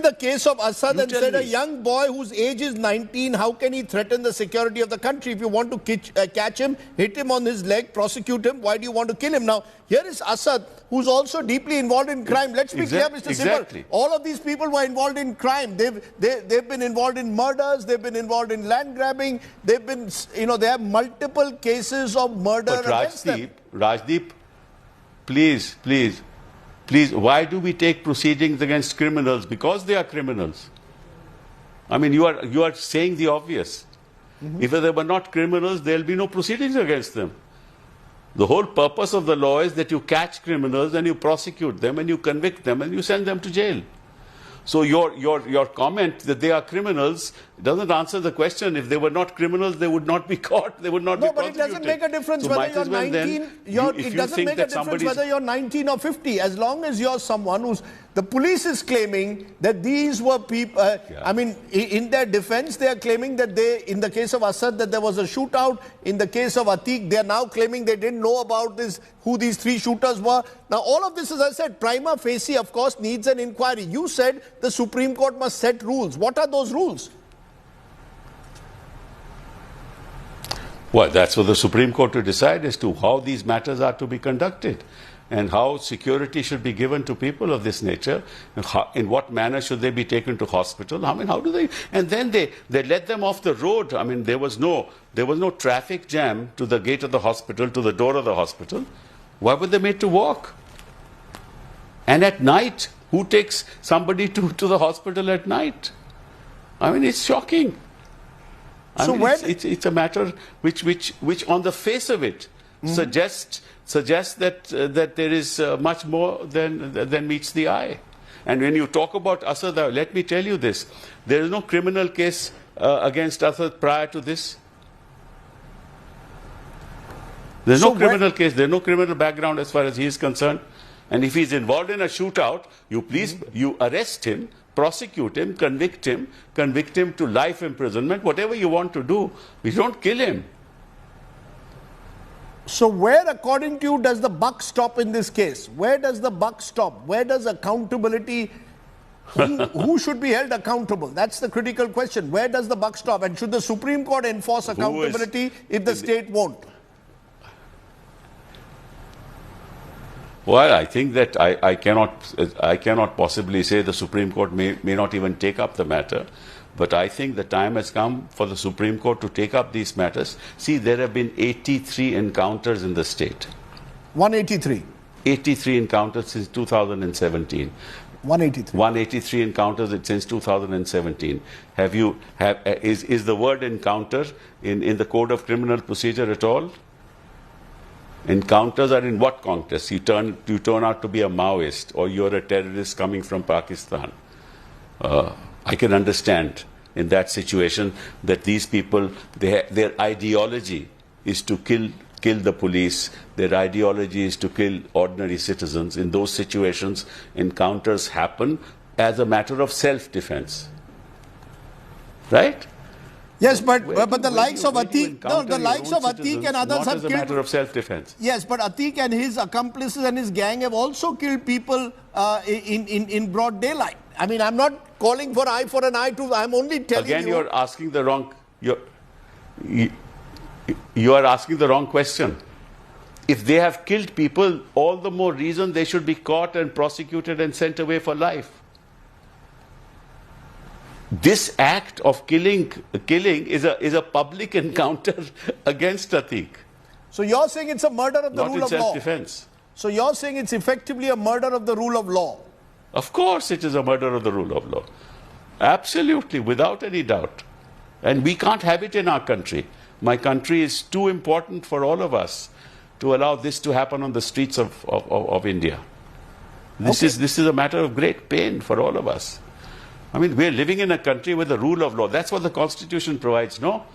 The case of Assad and said a young boy whose age is 19, how can he threaten the security of the country? If you want to catch him, hit him on his leg, prosecute him, why do you want to kill him? Now, here is Assad, who's also deeply involved in crime. Let's be clear, Mr. Sibal. All of these people were involved in crime. They've been involved in murders, they've been involved in land grabbing, they've been, they have multiple cases of murder against them. Rajdeep, please, why do we take proceedings against criminals? Because they are criminals. I mean, you are saying the obvious. If they were not criminals, there will be no proceedings against them. The whole purpose of the law is that you catch criminals and you prosecute them and you convict them and you send them to jail. So your comment that they are criminals doesn't answer the question. If they were not criminals, they would not be caught. They would not be prosecuted. No, but it doesn't make a difference whether you're 19. It doesn't make a difference whether you're 19 or 50. As long as you're someone who's... The police is claiming that these were people... I mean, in their defense, they are claiming that in the case of Assad, that there was a shootout. In the case of Atiq, they are now claiming they didn't know about who these three shooters were. Now, all of this, as I said, prima facie, of course, needs an inquiry. You said the Supreme Court must set rules. What are those rules? Well, that's for the Supreme Court to decide as to how these matters are to be conducted and how security should be given to people of this nature, and in what manner should they be taken to hospital. I mean, how do they... And then they let them off the road. I mean, there was no traffic jam to the gate of the hospital, to the door of the hospital. Why were they made to walk? And at night, who takes somebody to the hospital at night? I mean, it's shocking. So it's a matter which on the face of it suggests that there is much more than meets the eye. And when you talk about Assad, let me tell you this: there is no criminal case against Assad prior to this. There's no criminal case. There's no criminal background as far as he is concerned. And if he's involved in a shootout, you arrest him, prosecute him, convict him to life imprisonment, whatever you want to do. You don't kill him. So where, according to you, does the buck stop in this case? Where does the buck stop? Where does accountability, who should be held accountable? That's the critical question. Where does the buck stop? And should the Supreme Court enforce accountability if the state won't? Well, I think that I cannot possibly say the Supreme Court may not even take up the matter, but I think the time has come for the Supreme Court to take up these matters. See, there have been 83 encounters in the state. 183? 83 encounters since 2017. 183 encounters since 2017. Is the word encounter in the Code of Criminal Procedure at all? Encounters are in what context? You turn out to be a Maoist, or you're a terrorist coming from Pakistan. I can understand in that situation that these people, their ideology is to kill the police. Their ideology is to kill ordinary citizens. In those situations, encounters happen as a matter of self-defense. Right? Yes, but the likes of Atiq, and others have killed... Not as a matter of self-defense. Yes, but Atiq and his accomplices and his gang have also killed people in broad daylight. I mean, I'm not calling for eye for an eye too. I'm only telling you... Again, you're asking the wrong... You are asking the wrong question. If they have killed people, all the more reason they should be caught and prosecuted and sent away for life. This act of killing is a public encounter against Atiq. So you're saying it's a murder of the rule of law? Not in self-defense. So you're saying it's effectively a murder of the rule of law? Of course it is a murder of the rule of law. Absolutely, without any doubt. And we can't have it in our country. My country is too important for all of us to allow this to happen on the streets of India. This is a matter of great pain for all of us. I mean, we're living in a country with the rule of law. That's what the Constitution provides, no?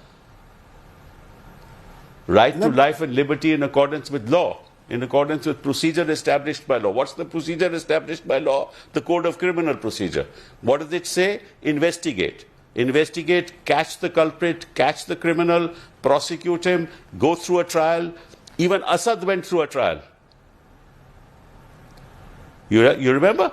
Right to life and liberty in accordance with law, in accordance with procedure established by law. What's the procedure established by law? The Code of Criminal Procedure. What does it say? Investigate. Investigate, catch the culprit, catch the criminal, prosecute him, go through a trial. Even Assad went through a trial. You remember?